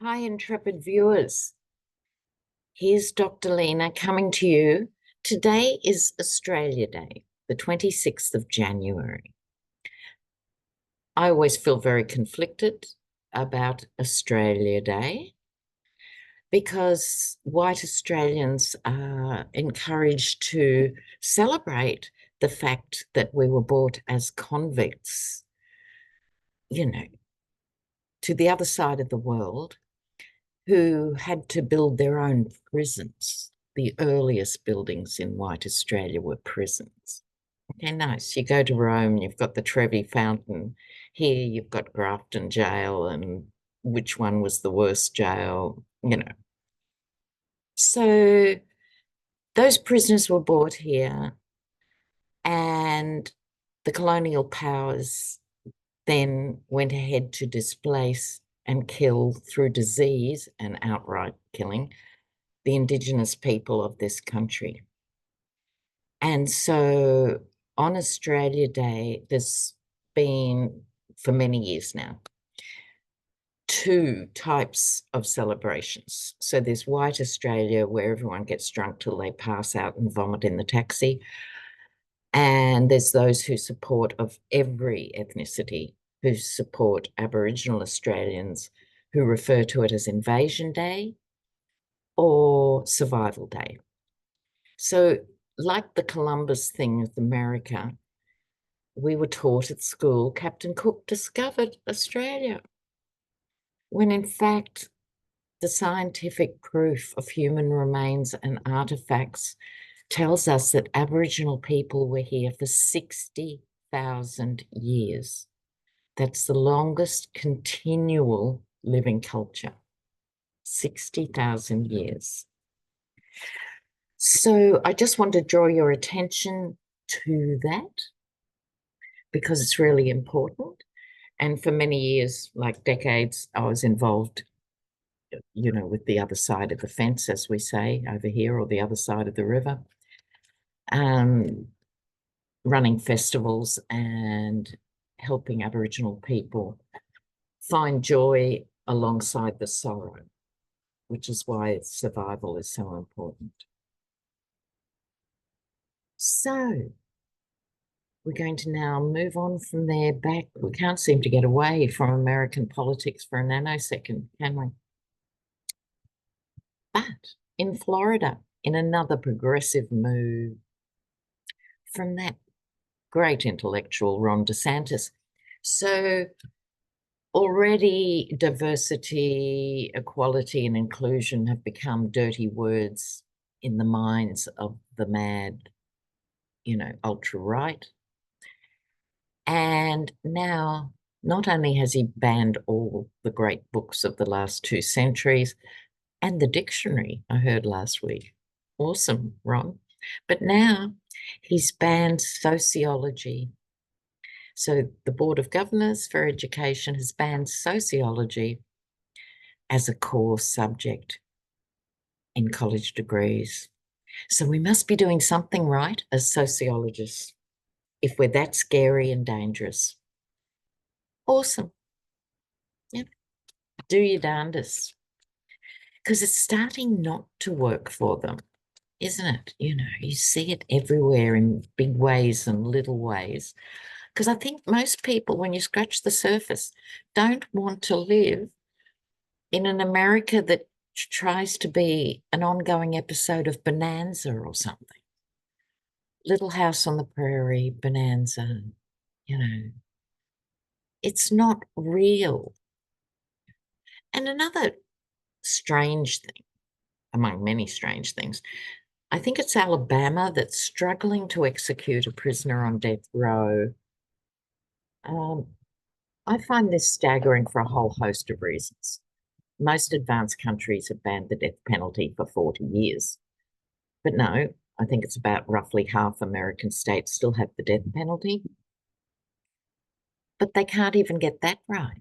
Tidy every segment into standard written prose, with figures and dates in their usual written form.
Hi, intrepid viewers. Here's Dr. Lena coming to you. Today is Australia Day, the 26th of January. I always feel very conflicted about Australia Day because white Australians are encouraged to celebrate the fact that we were brought as convicts, to the other side of the world, who had to build their own prisons. The earliest buildings in white Australia were prisons. Okay, nice. You go to Rome, you've got the Trevi Fountain. Here you've got Grafton Jail, and which one was the worst jail. So those prisoners were brought here, and the colonial powers then went ahead to displace and kill through disease and outright killing the Indigenous people of this country. And so on Australia Day, there's been, for many years now, two types of celebrations. So there's White Australia, where everyone gets drunk till they pass out and vomit in the taxi. And there's those who support, of every ethnicity, who support Aboriginal Australians, who refer to it as Invasion Day or Survival Day. So like the Columbus thing with America, we were taught at school Captain Cook discovered Australia, when in fact the scientific proof of human remains and artifacts tells us that Aboriginal people were here for 60,000 years. That's the longest continual living culture, 60,000 years. So I just want to draw your attention to that because it's really important. And for many years, like decades, I was involved, with the other side of the fence, as we say over here, or the other side of the river, running festivals and helping Aboriginal people find joy alongside the sorrow, which is why survival is so important. So we're going to now move on from there back. We can't seem to get away from American politics for a nanosecond, can we? But in Florida, in another progressive move from that great intellectual, Ron DeSantis. So already diversity, equality, and inclusion have become dirty words in the minds of the mad, ultra-right. And now, not only has he banned all the great books of the last 2 centuries and the dictionary, I heard last week. Awesome, Ron. But now he's banned sociology. So the Board of Governors for Education has banned sociology as a core subject in college degrees. So we must be doing something right as sociologists if we're that scary and dangerous. Awesome. Yeah. Do your darndest. Because it's starting not to work for them, isn't it? You see it everywhere in big ways and little ways. Because I think most people, when you scratch the surface, don't want to live in an America that tries to be an ongoing episode of Bonanza or something. Little House on the Prairie, Bonanza, It's not real. And another strange thing, among many strange things, I think it's Alabama that's struggling to execute a prisoner on death row. I find this staggering for a whole host of reasons. Most advanced countries have banned the death penalty for 40 years. But no, I think it's about roughly half American states still have the death penalty. But they can't even get that right.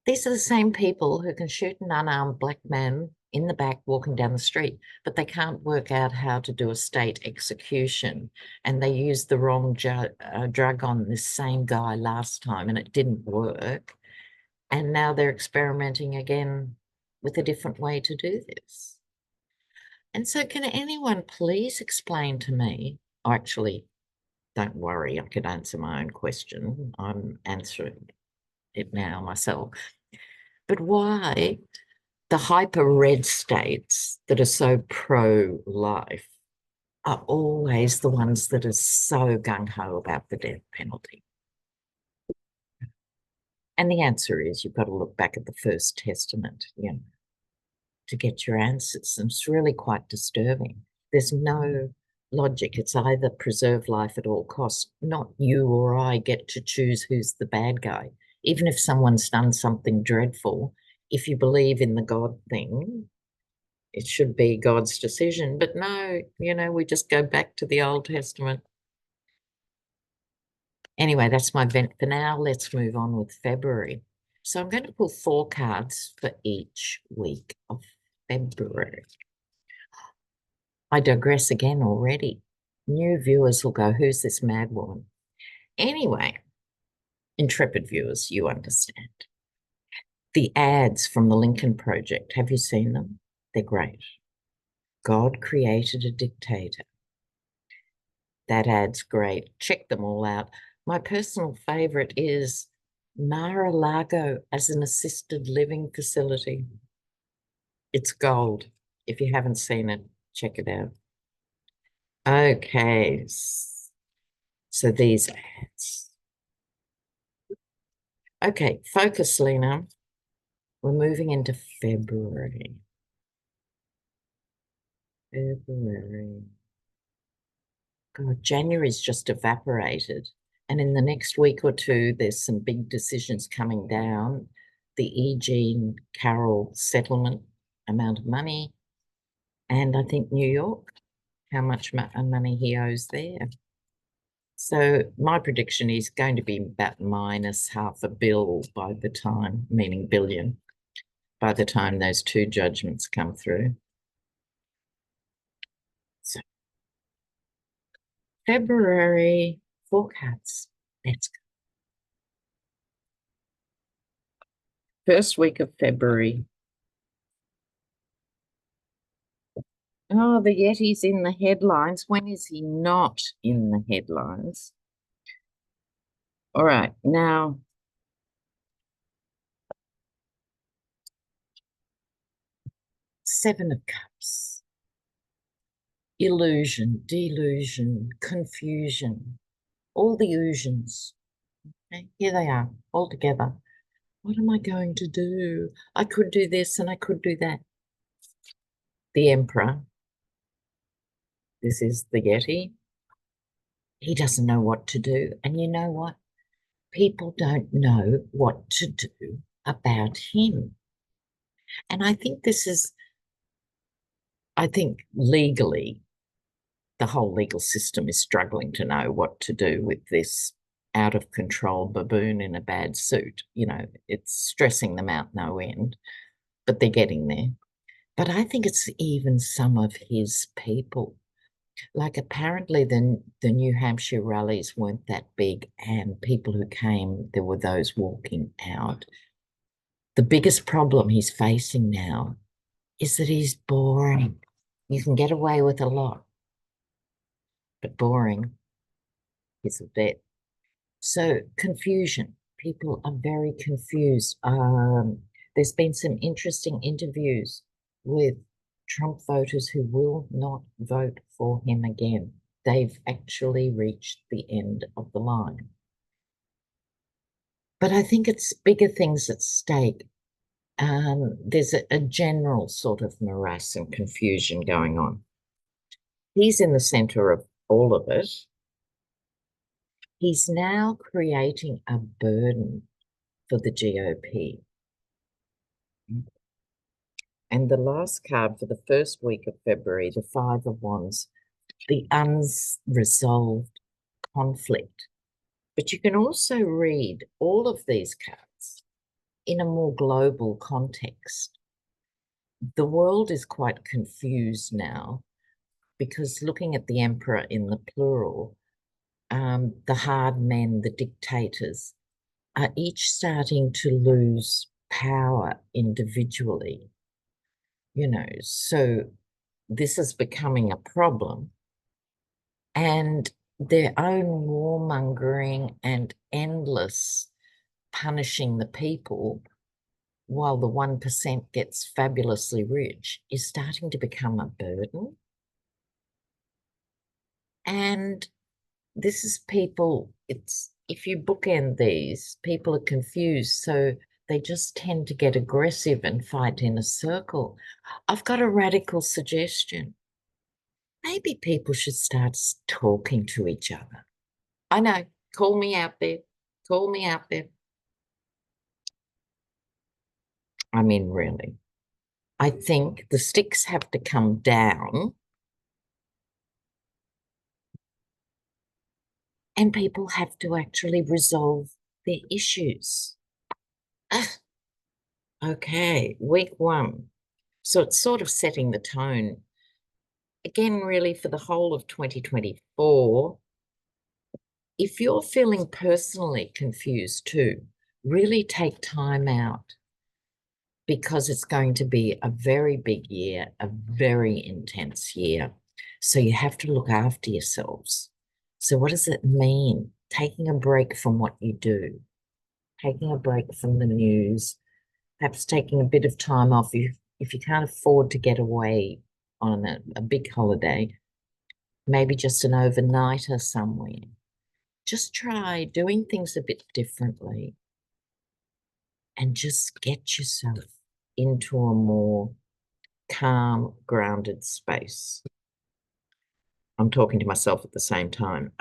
These are the same people who can shoot an unarmed black man in the back walking down the street, but they can't work out how to do a state execution. And they used the wrong drug on this same guy last time and it didn't work. And now they're experimenting again with a different way to do this. And so can anyone please explain to me, oh, actually, don't worry, I could answer my own question. I'm answering it now myself. But why the hyper red states that are so pro-life are always the ones that are so gung-ho about the death penalty? And the answer is you've got to look back at the First Testament, to get your answers. And it's really quite disturbing. There's no logic. It's either preserve life at all costs, not you or I get to choose who's the bad guy. Even if someone's done something dreadful, if you believe in the God thing, it should be God's decision. But no, we just go back to the Old Testament. Anyway, that's my vent for now. Let's move on with February. So I'm going to pull 4 cards for each week of February. I digress again already. New viewers will go, who's this mad woman? Anyway, intrepid viewers, you understand. The ads from the Lincoln Project, have you seen them? They're great. God created a dictator. That ad's great. Check them all out. My personal favourite is Mar-a-Lago as an assisted living facility. It's gold. If you haven't seen it, check it out. Okay, so these ads. Okay, focus, Lena. We're moving into February. God, January's just evaporated. And in the next week or two, there's some big decisions coming down. The E. Jean Carroll settlement amount of money. And I think New York, how much money he owes there. So my prediction is going to be about minus $500 million by the time, meaning billion, by the time those 2 judgments come through. So February forecasts. Let's go. First week of February. Oh, the Yeti's in the headlines. When is he not in the headlines? All right, now Seven of Cups. Illusion, delusion, confusion, all the illusions. Okay, here they are, all together. What am I going to do? I could do this and I could do that. The Emperor. This is the Yeti. He doesn't know what to do. And you know what? People don't know what to do about him. And I think legally, the whole legal system is struggling to know what to do with this out of control baboon in a bad suit. It's stressing them out no end, but they're getting there. But I think it's even some of his people. Like apparently the New Hampshire rallies weren't that big, and people who came, there were those walking out. The biggest problem he's facing now is that he's boring. You can get away with a lot, but boring is a debt. So confusion. People are very confused. There's been some interesting interviews with Trump voters who will not vote for him again. They've actually reached the end of the line. But I think it's bigger things at stake. There's a general sort of morass and confusion going on. He's in the center of all of it. He's now creating a burden for the GOP. And the last card for the first week of February, the Five of Wands, the unresolved conflict. But you can also read all of these cards in a more global context. The world is quite confused now because looking at the Emperor in the plural, the hard men, the dictators, are each starting to lose power individually, so this is becoming a problem. And their own warmongering and endless punishing the people while the 1% gets fabulously rich is starting to become a burden. And this is people, if you bookend these, people are confused. So they just tend to get aggressive and fight in a circle. I've got a radical suggestion. Maybe people should start talking to each other. I know, call me out there. Call me out there. I mean, really. I think the sticks have to come down and people have to actually resolve their issues. Okay, week 1. So it's sort of setting the tone. Again, really, for the whole of 2024, if you're feeling personally confused too, really take time out because it's going to be a very big year, a very intense year. So you have to look after yourselves. So what does it mean? Taking a break from what you do, taking a break from the news, perhaps taking a bit of time off if you can't afford to get away on a big holiday, maybe just an overnighter somewhere. Just try doing things a bit differently and just get yourself into a more calm, grounded space. I'm talking to myself at the same time.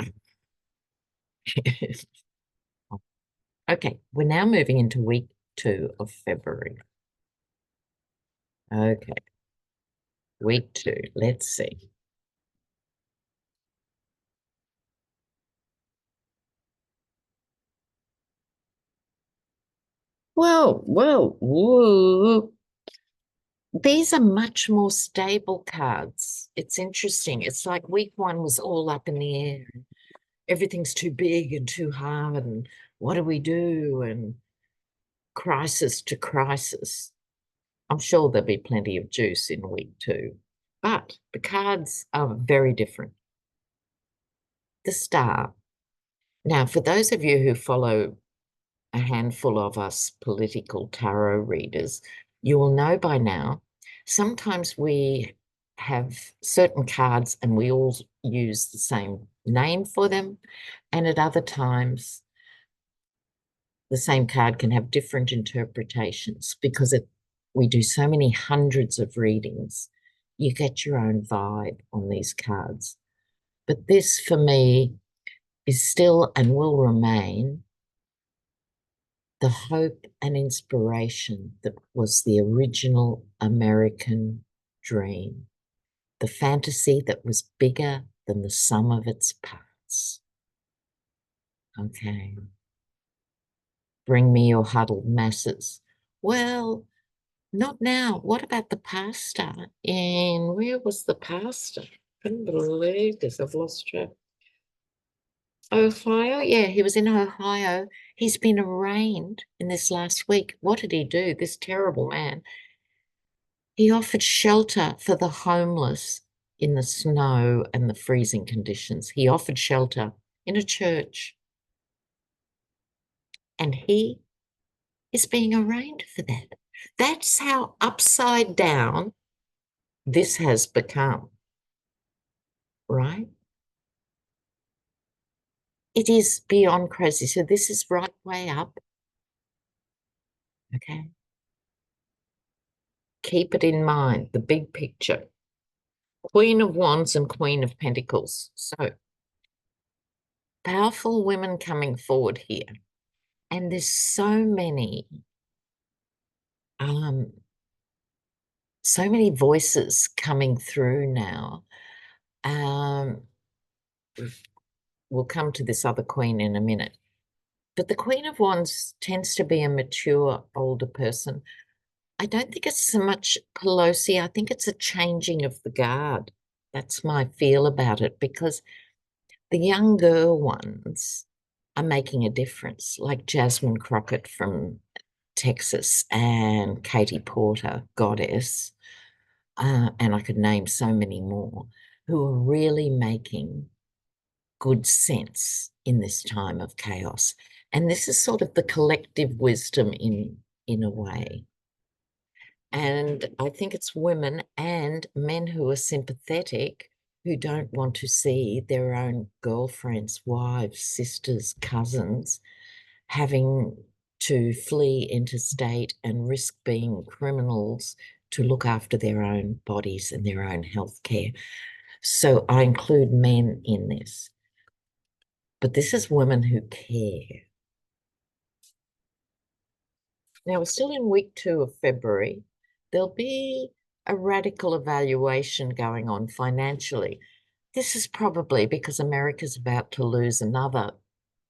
Okay, we're now moving into week 2 of February. Okay, week 2, let's see. Whoa. These are much more stable cards. It's interesting. It's like week 1 was all up in the air. Everything's too big and too hard. And what do we do? And crisis to crisis. I'm sure there'll be plenty of juice in week 2. But the cards are very different. The Star. Now, for those of you who follow a handful of us political tarot readers, you will know by now, sometimes we have certain cards and we all use the same name for them. And at other times, the same card can have different interpretations because we do so many hundreds of readings. You get your own vibe on these cards. But this, for me, is still and will remain the hope and inspiration that was the original American dream, the fantasy that was bigger than the sum of its parts. Okay. Bring me your huddled masses. Well, not now. What about the pastor? And where was the pastor? Couldn't believe this. I've lost track. Ohio? Yeah, he was in Ohio. He's been arraigned in this last week. What did he do? This terrible man. He offered shelter for the homeless in the snow and the freezing conditions. He offered shelter in a church. And he is being arraigned for that. That's how upside down this has become, right? It is beyond crazy. So this is right way up. Okay. Keep it in mind, the big picture. Queen of Wands and Queen of Pentacles. So powerful women coming forward here. And there's um, so many voices coming through now. We'll come to this other queen in a minute. But the Queen of Wands tends to be a mature, older person. I don't think it's so much Pelosi. I think it's a changing of the guard. That's my feel about it, because the young girl ones are making a difference, like Jasmine Crockett from Texas and Katie Porter, Goddess, and I could name so many more, who are really making good sense in this time of chaos. And this is sort of the collective wisdom in a way. And I think it's women and men who are sympathetic, who don't want to see their own girlfriends, wives, sisters, cousins having to flee interstate and risk being criminals to look after their own bodies and their own health care. So I include men in this. But this is women who care. Now, we're still in week 2 of February. There'll be a radical evaluation going on financially. This is probably because America's about to lose another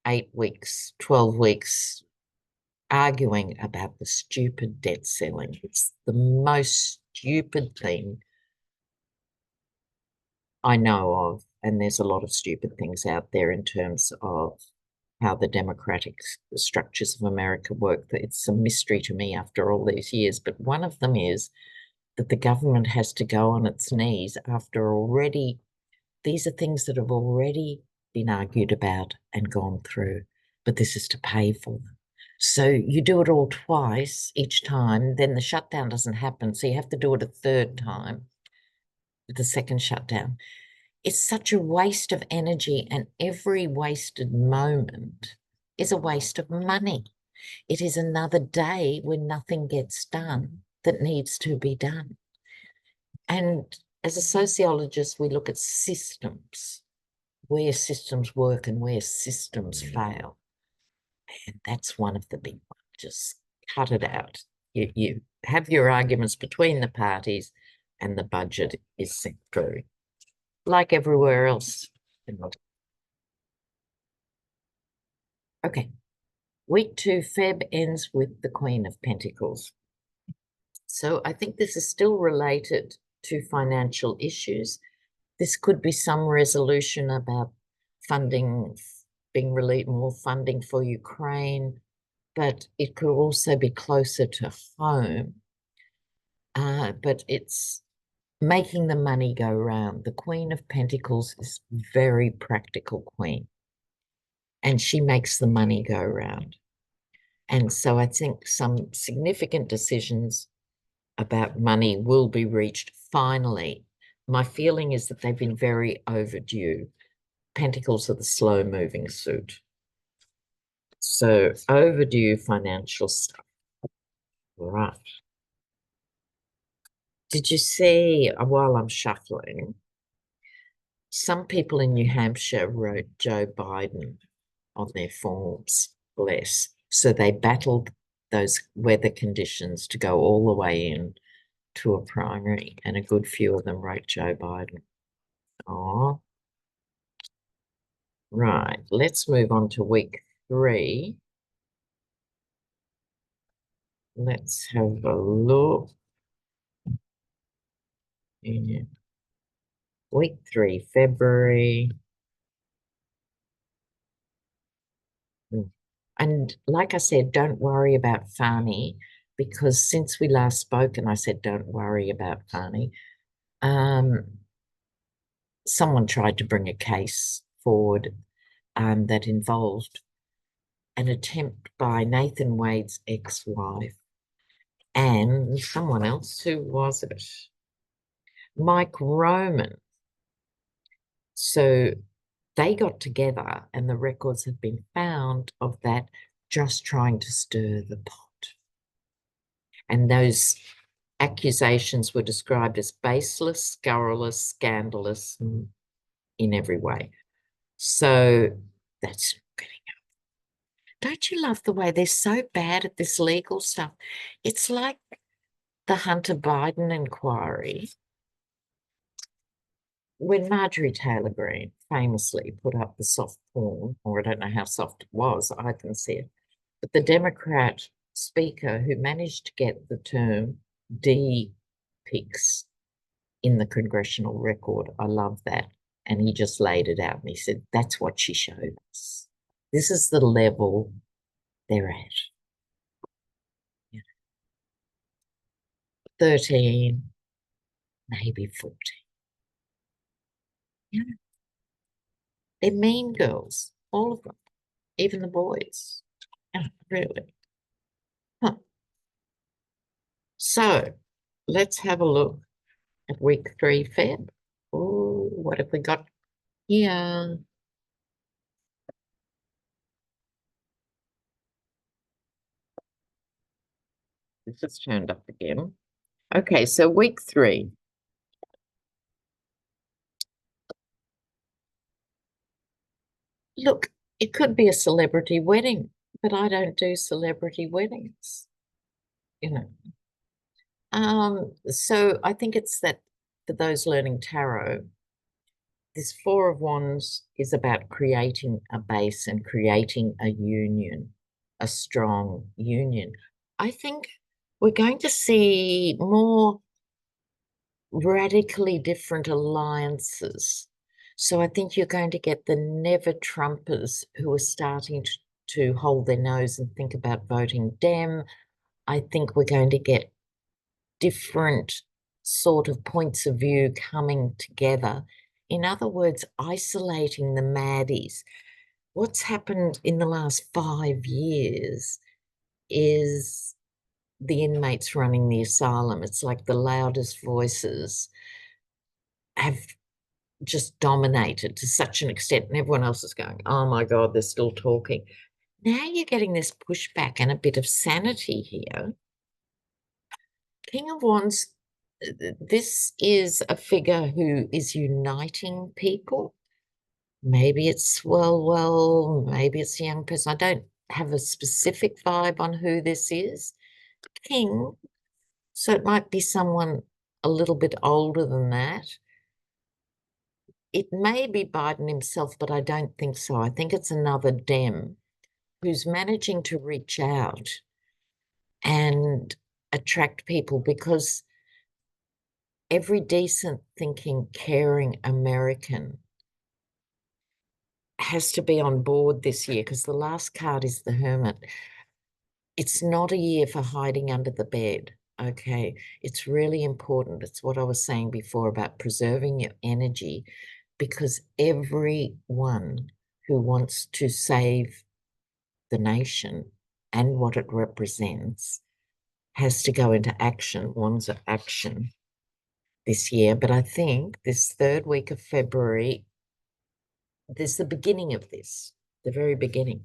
8 weeks, 12 weeks, arguing about the stupid debt ceiling. It's the most stupid thing I know of, and there's a lot of stupid things out there in terms of how the democratic structures of America work. It's a mystery to me after all these years. But one of them is that the government has to go on its knees after already, these are things that have already been argued about and gone through, but this is to pay for them. So you do it all twice each time, then the shutdown doesn't happen. So you have to do it a third time, the second shutdown. It's such a waste of energy, and every wasted moment is a waste of money. It is another day when nothing gets done that needs to be done. And as a sociologist, we look at systems, where systems work and where systems fail. And that's one of the big ones. Just cut it out. You have your arguments between the parties and the budget is sent through, like everywhere else. Okay. Week 2, Feb ends with the Queen of Pentacles. So I think this is still related to financial issues. This could be some resolution about funding, being released, more funding for Ukraine, but it could also be closer to home. But it's making the money go round. The Queen of Pentacles is very practical queen, and she makes the money go round. And so I think some significant decisions about money will be reached finally. My feeling is that they've been very overdue. Pentacles are the slow-moving suit. So overdue financial stuff. Right. Did you see, while I'm shuffling, some people in New Hampshire wrote Joe Biden on their forms, bless. So they battled those weather conditions to go all the way in to a primary, and a good few of them wrote Joe Biden. Oh, right. Let's move on to week 3. Let's have a look. Yeah. Week 3, February. And like I said, don't worry about Fani, because since we last spoke and I said, don't worry about Fani, someone tried to bring a case forward that involved an attempt by Nathan Wade's ex-wife and someone else. Who was it? Mike Roman. So they got together and the records have been found of that, just trying to stir the pot. And those accusations were described as baseless, scurrilous, scandalous in every way. So that's getting up. Don't you love the way they're so bad at this legal stuff? It's like the Hunter Biden inquiry, when Marjorie Taylor Greene famously put up the soft porn, or I don't know how soft it was, I can see it, but the Democrat speaker who managed to get the term D-pics in the congressional record, I love that. And he just laid it out and he said, that's what she showed us. This is the level they're at. 13, maybe 14. Yeah. They're mean girls, all of them, even the boys. Yeah, really. Huh. So let's have a look at week 3, Feb. Oh, what have we got here? This has turned up again. Okay, so week 3. Look, it could be a celebrity wedding, but I don't do celebrity weddings, you know. So I think it's that for those learning tarot, this Four of Wands is about creating a base and creating a union, a strong union. I think we're going to see more radically different alliances. So I think you're going to get the never Trumpers who are starting to hold their nose and think about voting Dem. I think we're going to get different sort of points of view coming together. In other words, isolating the maddies. What's happened in the last 5 years is the inmates running the asylum. It's like the loudest voices have just dominated to such an extent, and everyone else is going, oh my God, they're still talking. Now you're getting this pushback and a bit of sanity here. King of Wands, this is a figure who is uniting people. Maybe it's well, maybe it's a young person. I don't have a specific vibe on who this is. King, so it might be someone a little bit older than that. It may be Biden himself, but I don't think so. I think it's another Dem who's managing to reach out and attract people, because every decent thinking, caring American has to be on board this year, because the last card is the Hermit. It's not a year for hiding under the bed. Okay, it's really important. It's what I was saying before about preserving your energy, because everyone who wants to save the nation and what it represents has to go into action, wands of action this year. But I think this third week of February, there's the beginning of this, the very beginning.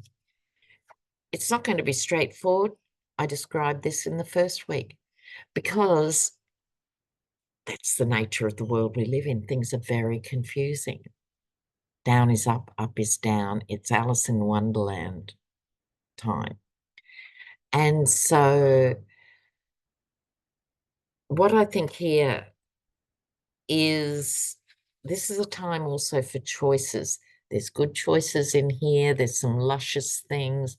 It's not going to be straightforward. I described this in the first week because that's the nature of the world we live in. Things are very confusing. Down is up is down. It's Alice in Wonderland time. And so what I think here is this is a time also for choices. There's good choices in here. There's some luscious things,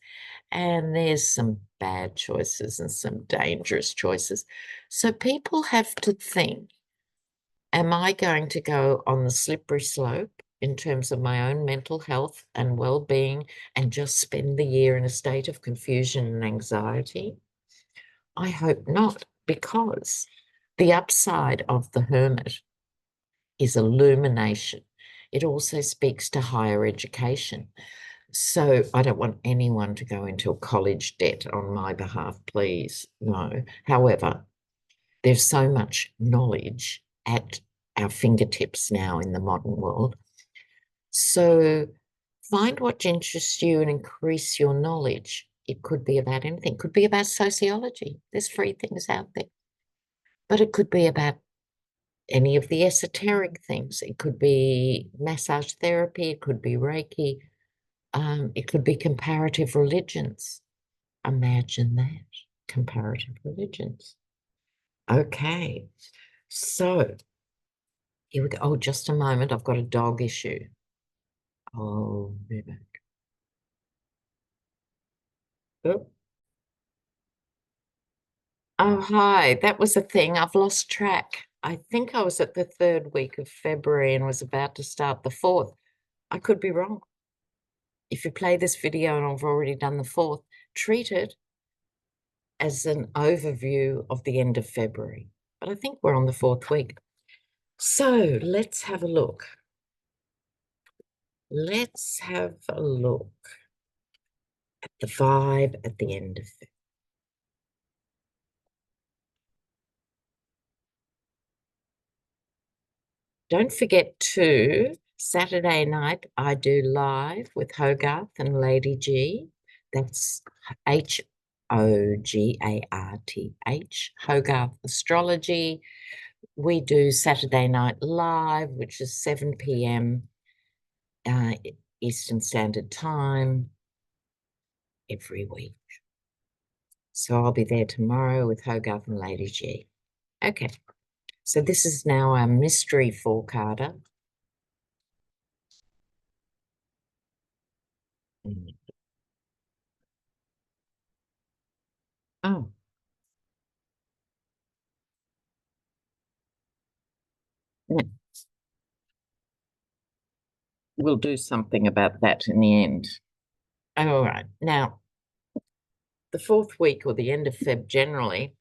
and there's some bad choices and some dangerous choices. So people have to think, am I going to go on the slippery slope in terms of my own mental health and well-being and just spend the year in a state of confusion and anxiety? I hope not, because the upside of the Hermit is illumination. It also speaks to higher education. So I don't want anyone to go into a college debt on my behalf, please. No. However, there's so much knowledge at our fingertips now in the modern world. So find what interests you and increase your knowledge. It could be about anything. It could be about sociology. There's free things out there. But it could be about any of the esoteric things. It could be massage therapy, it could be Reiki, it could be comparative religions. Imagine that, comparative religions. Okay, so here we go. Oh, just a moment. I've got a dog issue. Oh, be back. Oh, oh, hi. That was a thing. I've lost track. I think I was at the third week of February and was about to start the fourth. I could be wrong. if you play this video and I've already done the 4th, treat it as an overview of the end of February. But I think we're on the 4th week. So let's have a look. Let's have a look at the vibe at the end of February. Don't forget to, Saturday night, I do live with Hogarth and Lady G. That's Hogarth, Hogarth Astrology. We do Saturday Night Live, which is 7 p.m. Eastern Standard Time every week. So I'll be there tomorrow with Hogarth and Lady G. Okay, so this is now our mystery four-carder. Oh. Yeah. We'll do something about that in the end. All right. Now, the 4th week or the end of Feb generally,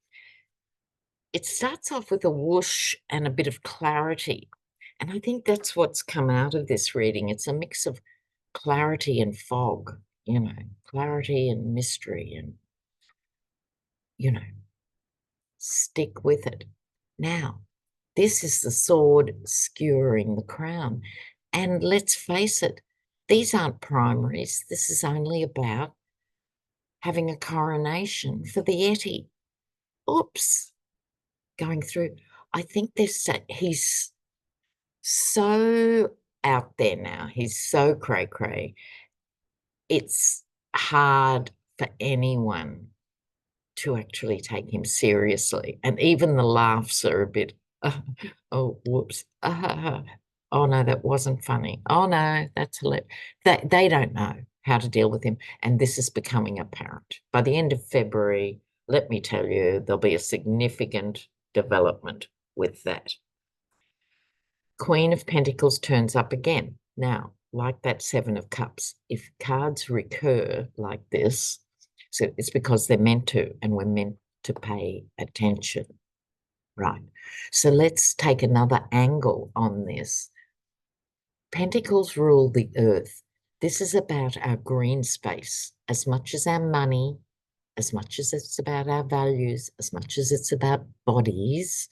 it starts off with a whoosh and a bit of clarity. And I think that's what's come out of this reading. It's a mix of clarity and fog, clarity and mystery and, stick with it. Now, this is the sword skewering the crown. And let's face it, these aren't primaries. This is only about having a coronation for the Yeti. Oops, going through. I think he's so out there now. He's so cray-cray. It's hard for anyone to actually take him seriously. And even the laughs are a bit, oh, whoops. Oh, no, that wasn't funny. Oh, no, that's hilarious. They don't know how to deal with him. And this is becoming apparent. By the end of February, let me tell you, there'll be a significant development with that. Queen of Pentacles turns up again. Now, like that 7 of Cups, if cards recur like this, so it's because they're meant to, and we're meant to pay attention. Right. So let's take another angle on this. Pentacles rule the earth. This is about our green space, as much as our money, as much as it's about our values, as much as it's about bodies,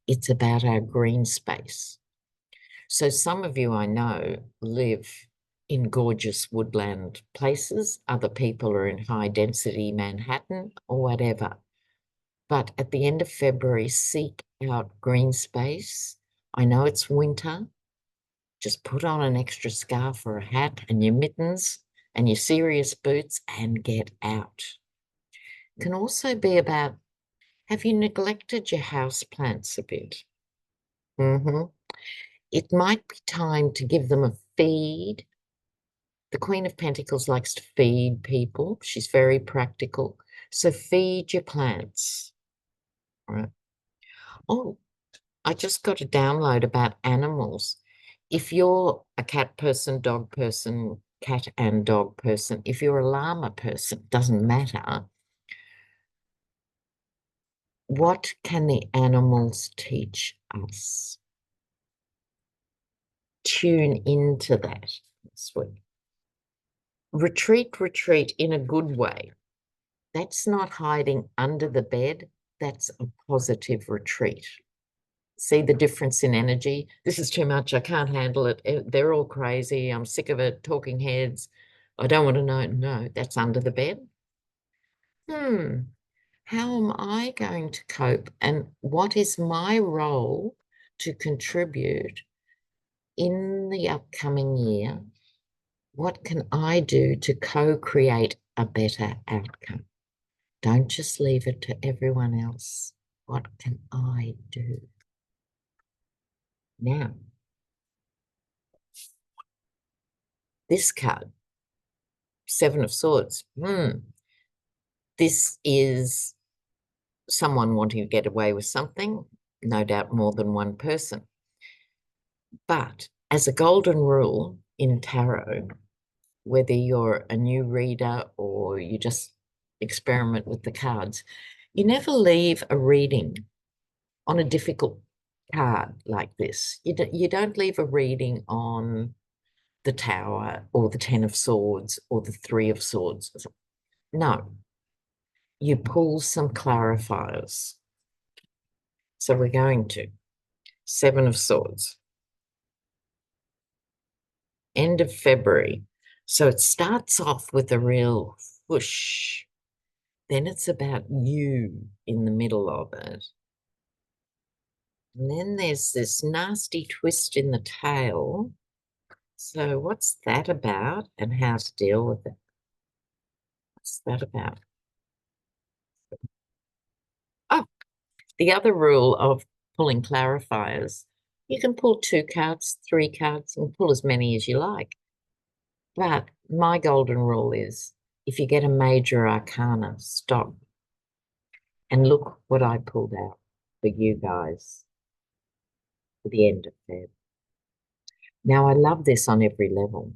it's about our green space. So some of you I know live in gorgeous woodland places. Other people are in high density Manhattan or whatever. But at the end of February, seek out green space. I know it's winter. Just put on an extra scarf or a hat and your mittens and your serious boots and get out. It can also be about, have you neglected your house plants a bit? It might be time to give them a feed. The Queen of Pentacles likes to feed people. She's very practical. So feed your plants. All right. Oh, I just got a download about animals. If you're a cat person, dog person, cat and dog person, if you're a llama person, doesn't matter. What can the animals teach us? Tune into that this week. Retreat in a good way. That's not hiding under the bed. That's a positive retreat. See the difference in energy? This is too much. I can't handle it. They're all crazy. I'm sick of it. Talking heads. I don't want to know. No, that's under the bed. How am I going to cope? And what is my role to contribute in the upcoming year? What can I do to co-create a better outcome? Don't just leave it to everyone else. What can I do? Now, this card, 7 of Swords. This is someone wanting to get away with something, no doubt more than one person. But as a golden rule in tarot, whether you're a new reader or you just experiment with the cards, you never leave a reading on a difficult card like this. You don't leave a reading on the Tower or the Ten of Swords or the Three of Swords. No, you pull some clarifiers. So we're going to Seven of Swords, end of February. So it starts off with a real whoosh. Then it's about you in the middle of it. And then there's this nasty twist in the tail. So what's that about and how to deal with it? What's that about? Oh, the other rule of pulling clarifiers, you can pull 2 cards, 3 cards, and pull as many as you like. But my golden rule is if you get a major arcana, stop and look what I pulled out for you guys for the end of Feb. Now, I love this on every level.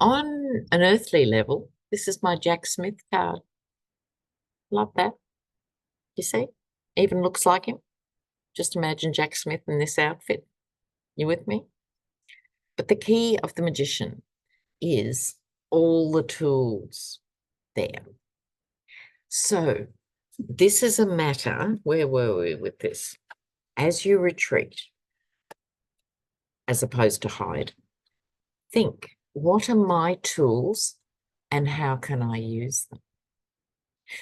On an earthly level, this is my Jack Smith card. Love that. You see? Even looks like him. Just imagine Jack Smith in this outfit. You with me? But the key of the magician is all the tools there. So this is a matter, where were we with this? As you retreat, as opposed to hide, think, what are my tools and how can I use them?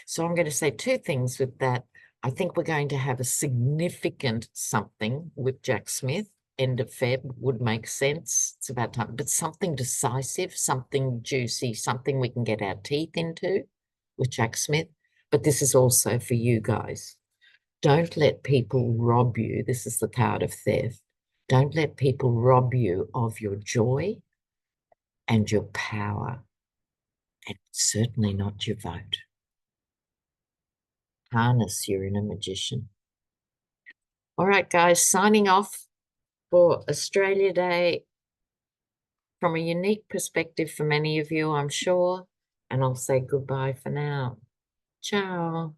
So I'm going to say 2 things with that. I think we're going to have a significant something with Jack Smith. End of Feb would make sense. It's about time, but something decisive, something juicy, something we can get our teeth into with Jack Smith. But this is also for you guys. Don't let people rob you. This is the card of theft. Don't let people rob you of your joy and your power, and certainly not your vote. Harness your inner magician. All right, guys, signing off for Australia Day from a unique perspective for many of you, I'm sure. And I'll say goodbye for now. Ciao.